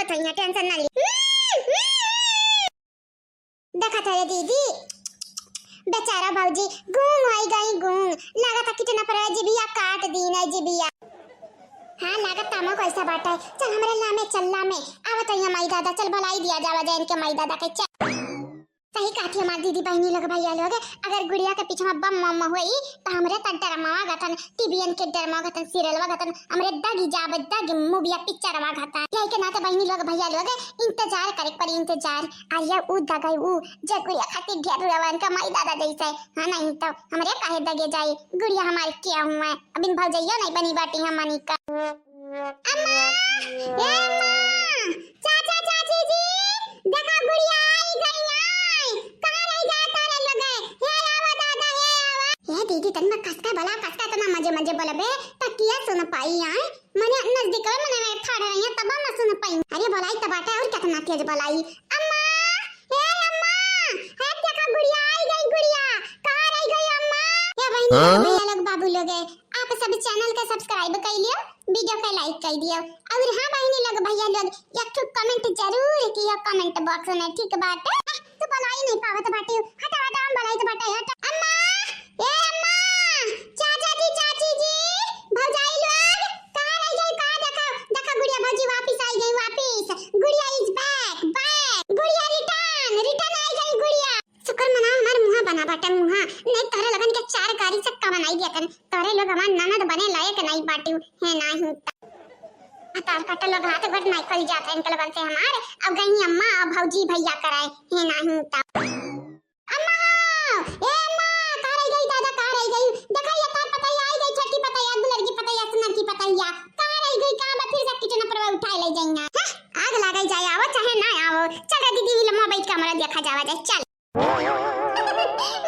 आवत है, टेंशन ना ली। देखा था दीदी, बेचारा भौजी गूंग होई गई गूंग, लागत कितना पर जिबिया काट दी ना जिबिया। हाँ लागत तामो कैसा बाटा है, चल हमरे लामे चलला में आवत है माई दादा, चल भलाई दिया जावा जाए इनके माई दादा के। चल सही काठी हमार दीदी बहनी लोग भैया लोग, अगर गुड़िया के पीछे बम मम होई त हमरे त डरमावा गथन, टीवीएन के डरमावा गथन, सीरियलवा गथन, हमरे दगी जाब दग मूवीया पिक्चरवा गथन। यही के नाते बहनी लोग भैया लोग इंतजार करे पर इंतजार आया उ दगाई उ जे गुड़िया खातिर ढेर रवन का माई दादा जैसे। हां नहीं तो हमरे काहे दगे जाई, गुड़िया हमारी क्या हुआ अबिन भौजैया नहीं बनी बाटी हमनी का। अम्मा ए अम्मा, चाचा चाची जी देखा गुड़िया आई गई आई, कहां रह गया तारे लगे, हे आवा दादा हे आवा। हे दीदी तन्मा कसका बला कसका तना मजे मजे बोलबे तकिया सुन पाई आए, मने नजदीक मने में खड़े रही है तब ना सुन पाई। अरे बोलाई तबाटा और कितना तेज बोलाई। अम्मा हे अम्मा, हे देखा गुड़िया आई गई, गुड़िया कहां रह गई अम्मा। ये बहनी भैया लोग बाबू लोग आप सब चैनल का सब्सक्राइब कर लियो, वीडियो को लाइक कर दियो, और हां बहनी लोग भैया लोग एक ठो कमेंट जरूर कियो कमेंट बॉक्स में, ठीक बात है। तो बोलाई नहीं पावत बाटी, हटा हटा हम बोलाई तो बाटे हटा। अम्मा ए अम्मा, चाचा जी चाची जी भौजाई लोग कहां रह गई, कहां देखा देखा गुड़िया भौजी वापस आई गई, वापस गुड़िया इज बैक बैक, गुड़िया रिटर्न रिटर्न आई गई गुड़िया। शुक्र मना हमार मुंह बना बाटे, मुंह नहीं तोरे लगन के चार कारी चक्का बनाई दिया तन, तोरे लोग हमार ननद बने लायक नहीं बाटी है नहीं। अतार कट लोग हाथ गट नहीं कल जाता इनके लगन से हमारे, अब गई अम्मा अब भौजी भैया कराए है नहीं तब। अम्मा ए अम्मा कहां रह गई दादा, कहां रह गई, देखा ये तार पतैया आई गई, छोटी पतैया दुलर की पतैया सुनर की पतैया कहां रह गई, कहां बा फिर से किचन पर उठा ले जाइना। आग लगाई जाए आवो चाहे ना आवो, चल दीदी भी लम्मा बैठ के हमरा देखा जावा जाए। चल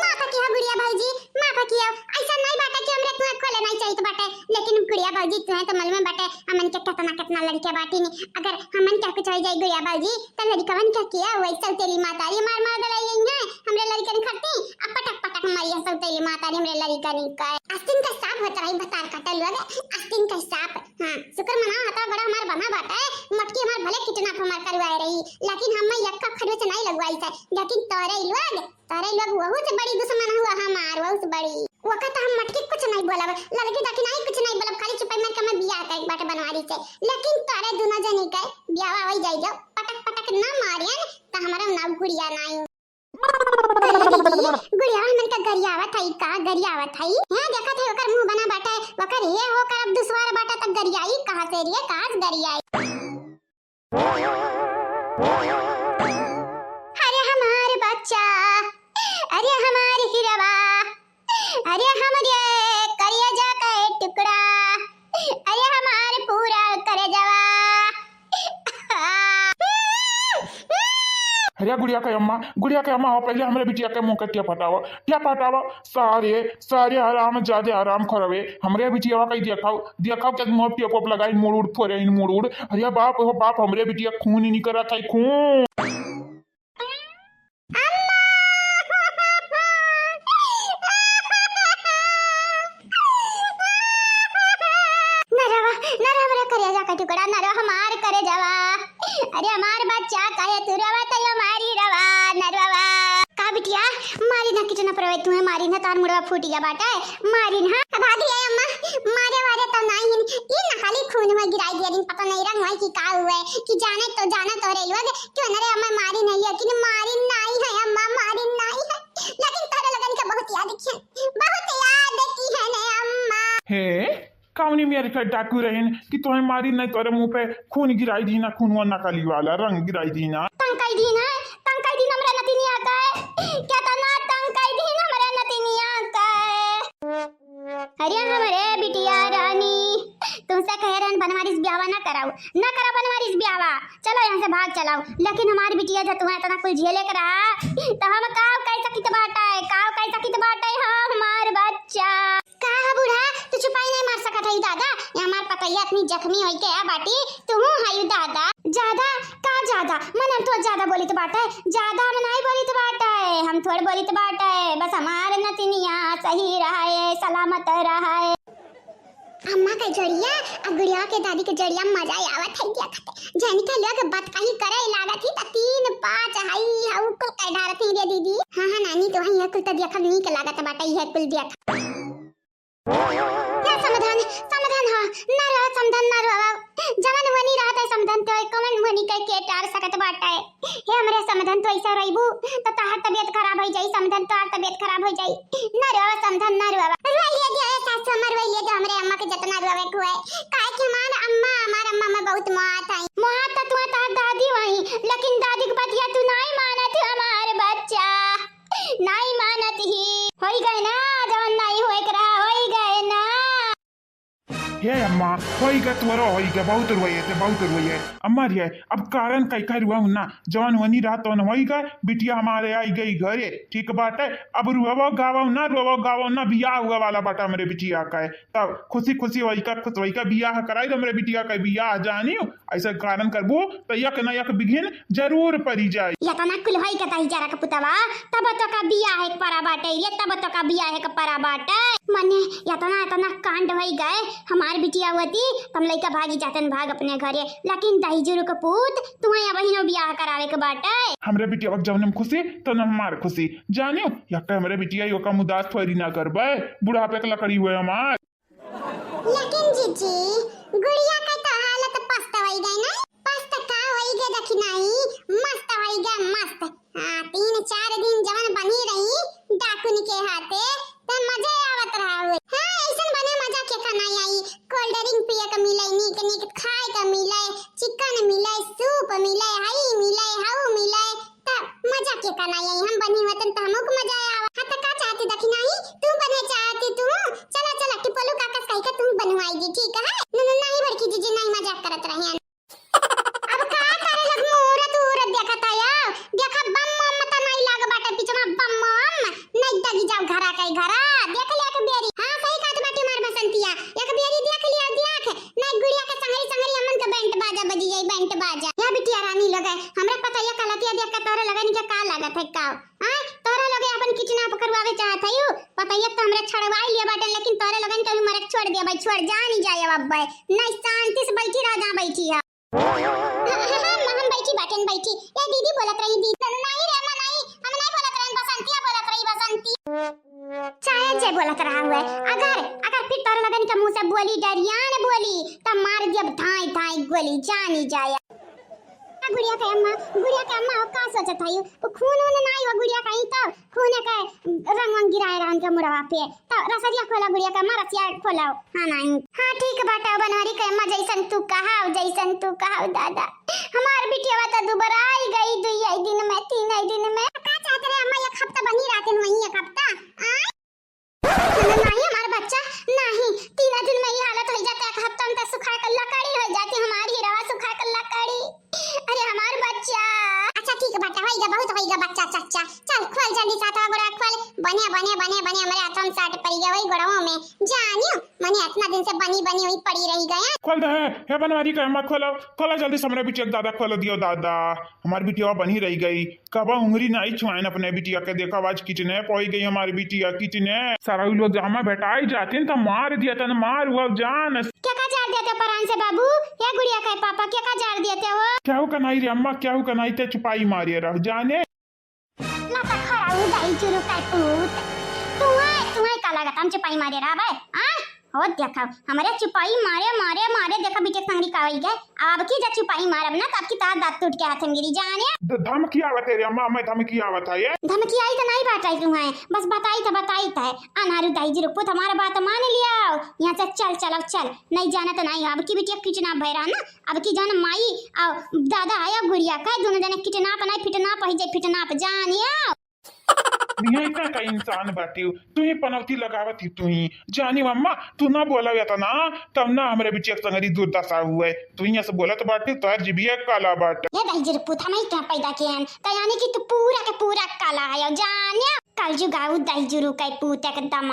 माफा किया गुड़िया भौजी, माफा किया, ऐसा नहीं बाटा कि हमरे तुम्हें खोले नहीं चाहिए तो बाटे, लेकिन गुड़िया भौजी तुम्हें तो मालूम है बाटे हमन के कितना लड़के बाटी नहीं, अगर हमन क्या कुछ हो जाए गुड़िया भौजी तो लड़कवन क्या किया वैसा तेरी मातारी मार मार दलाई है हमरे लड़कन खट्टी अब पटक पटक मारिया सब तेरी मातारी हमरे लड़कन का। आस्तीन का सांप होता रही बतार कटल लोग, आस्तीन का सांप। हां शुक्र मना हता बड़ा हमार बना बाटा है, मटकी हमार भले कितना हमार करवाए रही, लेकिन हम यक्का खड़े से नहीं लगवाई था, लेकिन तारे लोग बहुत बड़ी दुश्मन हुआ हमार, बहुत बड़ी वक्त हम मटकी कुछ नहीं बोलब, लड़की ताकि नहीं कुछ नहीं बोलब, खाली चुपाई मार के मैं बियाह कर एक बाटे बनवारी से, लेकिन तारे दोनों जनी के बियाह होई जाई जो पटक पटक ना मारियन त हमारा नाम गुड़िया नहीं। गुड़िया मन का गरियावत है का गरियावत है, हां देखा थे ओकर मुंह बना बाटा है, ओकर ये होकर अब दुश्वार बाटा तक गरियाई कहां से रे कहां गरियाई। अरे हमारे बच्चा, अरे हमारे हिरवा, अरे हमारे करिया का टुकड़ा, अरे हमारे पूरा करे जवा। अरे गुड़िया के अम्मा हो पहले हमरे बिटिया के मुंह के क्या पटावा सारे सारे आराम ज्यादा आराम करवे हमरे बिटिया कहीं देखाओ के मुंह टेप अप लगाई मुड़ फोरे इन मुड़। अरे बाप हो बाप हमरे बिटिया खून ही नहीं करा था खून। टुकड़ा न हमार करे जवा, अरे हमार बच्चा कहे तू रवा तो हमारी रवा नरवा का बिटिया मारी ना कितना परवे तुम्हें मारी ना तार मुड़वा फूट गया बाटा मारी ना भागी है अम्मा मारे वारे तो नहीं ये ना खाली खून में गिराई दिया दिन पता नहीं रंग है कि का हुआ है कि जाने तो रे लोग क्यों ना रे अम्मा मारी नहीं है कि मारी नहीं है अम्मा मारी नहीं है, लेकिन तारे लगन के बहुत याद की है ने अम्मा। हे कामनी मेरे का डाकू रहन कि तुम्हें मारी नहीं तोरे मुंह पे खून गिराई दी ना, खून वो नकली वाला रंग गिराई दी ना, टंकाई दी हमरा नतिनिया का क्या तना टंकाई दी हमरा नतिनिया का। अरे हमारे बिटिया रानी तुमसे कह रहे हैं बनवारिस ब्यावा ना करा बनवारिस ब्यावा, चलो यहाँ से भाग चलाओ, लेकिन हमारी बिटिया जो तुम्हें इतना कुल झेले करा तो हम काव कैसा कित बाटा है हाँ हमार बच्चा का बूढ़ा तू छुपाई नहीं मार सकत है दादा, ये हमार पतैया इतनी जख्मी होई के बाटी तू हायु दादा ज्यादा मन तो ज्यादा बोली तो बाटा है, ज्यादा हम नहीं बोली तो बाटा है, हम थोड़ी बोली तो बाटा है, बस हमारे नतिनिया सही रहा है सलामत रहा है। अम्मा के जड़िया आ गुड़िया के दादी के जड़िया मजा आवत है क्या खाते जनिका लोग बात कहीं करे लागत ही त 3 5 हाई हाउ को कह डारत है रे दीदी। हां हां नानी तो ही कुल त देखल नहीं के लागत बाटा ही कुल देख क्या समाधान समाधान हो ना रहा समाधान ना रहा जवन वनी रहत है समाधान तो कमन वनी कह के टार सकत बाटा है हे हमरे समाधान तो ऐसा रहिबू तो तार तबीयत खराब हो जाई समाधान तो तबीयत खराब हो जाई ना रहा समाधान ना रहा रोइए दे सास हमर रोइए दे हमरे अम्मा के जतना रोवे को है काहे कि हमार अम्मा में बहुत मोहत है मोहत तो तू तार दादी वही लेकिन दादी के बतिया तू नहीं मानत हमार बच्चा नहीं मानत ही होई गए ना जवन नहीं होए करा होई गए ना हे अम्मा होई गा तोरो होई गा बहुत रोए अम्मा रे अब कारण कई रुआ ना जवान वनी रात तो होई गा बिटिया हमारे आई गई घरे ठीक बात है अब रुआवो गावो ना बियाह हुआ वाला बाटा मेरे बिटिया का है तब खुशी खुश होई का बियाह कराई तो मेरे बिटिया का बियाह जानी ऐसा कारण करबो तो यक न यक बिघिन जरूर पड़ी जाए या तो ना कुल होई के ताई जरा का पुतवा तब तो का बियाह है परा बाटे ये तब तो का बियाह है का परा बाटे मने या तो ना कांड होई गए हमार बिटिया होती तुम लइका भागी जातन भाग अपने घरे लेकिन दहीजुरु का पूत तुम्हारे बहिनो बियाह करावे के बाटे हमरे बिटिया वक्त जब हम खुशी तो न हमार खुशी जानियो या हमरे बिटिया यो का मुदास थोड़ी ना करबे बुढ़ापे के लकड़ी हुए हमार लेकिन जीजी गुड़िया का तो हालत पछताई गई ना पछता का होई गे देखी नहीं मस्त होई गे मस्त हां 3 4 दिन जवन बनी रही डाकुन के हाथे त मजा आवत रहा हुए हां ऐसन बने मजा के खाना आई कोल्ड ड्रिंक पिए का मिले नीक खाए का मिले चिकन मिले सूप मिले हई मिले हाउ मिले त मजा के खाना आई हम बनी वतन त हमको मजा आवा हां त का चाहती देखी नहीं तू बने चाहती तू चला टिपलू काका कह के तू बनवाएगी ठीक है नहीं बड़की जीजी नहीं मजाक करत रहे अब का करे लग मूरत देखत आया देखा बम मत नहीं लाग बाटे पीछे में बम नहीं दगी जाओ घरा देख लिया के बेरी हां सही काट बाटी मार बसंतिया एक बेरी देख लिया नहीं गुड़िया के संगरी अमन का बैंड बाजा बजी जाई बैंड बाजा या बिटिया रानी लगे हमरा पता है कलतिया देख के तोरे लगे नहीं का लागत है का हां तोरे लगे अपन किचना पकड़वावे चाहत है पता है तो हमरा छड़वाई लिया बाटे लेकिन तोरे लगे कभी मरक छोड़ दिया भाई छोड़ जा नहीं जाए अब नहीं शांति से बैठी रह जा बैठी है हम बैठी ये दीदी बोलत रही दीदी नहीं रे अम्मा नहीं हम नहीं बोलत रही बसंतिया बोलत रही बसंती चाहे जे बोलत रहा हुए अगर फिर तोर लगन के मुंह से बोली डरिया ने बोली तब मार दिया धाई गोली जानी जाए गुड़िया के अम्मा का सोचत है वो खून नहीं हो गुड़िया का ही तो खून के रंग गिराए रहन के मुड़वा पे तो रसरिया खोला गुड़िया का अम्मा रसिया खोलाओ हां नहीं हां ठीक बाटा बनवारी के अम्मा जैसन तू कहाओ दादा हमार बिटिया तो दोबारा आई गई 2 दिन में 3 दिन में का चाहते रे अम्मा एक हफ्ता बनी रहते वही एक हफ्ता नहीं हमारा बच्चा नहीं 3 दिन में ये हालत हो जाता है एक हफ्ता में तो सुखा कर लकड़ी हो जाती हमारी रवा सुखा कर लकड़ी अरे हमार बच्चा अच्छा ठीक बाटा होइगा बहुत होइगा बच्चा चच्चा चल खोल जल्दी सातवा गोड़ा खोल बने हमरे हाथों में साट पड़ गया वही गोड़ों में जानियो मने इतना दिन से बनी हुई पड़ी रही गया खोल दे हे बनवारी का मत खोलो जल्दी से हमरे बिटिया दादा खोल दियो दादा हमारी बिटिया बनी रही गई कब उंगली नहीं छुआइन अपने बिटिया के देखा आज किचने पहुंच गई हमारी बिटिया किचने सारा लोग जामा बैठाई जाते तो मार दिया था मार हुआ जान क्या का जार देते परान से बाबू या गुड़िया का पापा क्या का जार देते हो क्या हो कनाई रे अम्मा क्या हो कनाई ते छुपाई मारिए रह जाने लाता खड़ा दाई जुरु का पूत तुम्हारे का लगा हम छुपाई मारे रहा भाई हां हो देखा हमारे छुपाई मारे देखा बेटे संगरी का होई गए अब की जा छुपाई मारब ना तब की तार दांत टूट के हाथ में गिरी जाने धमकी आवत है रे अम्मा मैं धमकी आवत है ये धमकी आई तो नहीं बताई तुम्हें बस बताई था अनारू दाई जी रुको हमारा बात मान लिया यहां से चल नहीं जाना तो नहीं अब की बेटी किचना भैरा ना अब की जान माई और दादा आया गुड़िया का दोनों जने किचना पर नहीं फिटना पर जानिया नहीं का इंसान बाटी तू ही पनौती लगावत ही तू ही जानी अम्मा तू ना बोला था ना तब ना हमरे बिटिया संगरी दुर्दशा हुए तू ही ऐसे बोलत बाटी तो जीबिया काला बाट ये दाईजर पुथा मैं क्या पैदा कियन त यानी कि तू पूरा के पूरा काला है जानिया कल जुगाऊ दाईजरू का पूत एकदम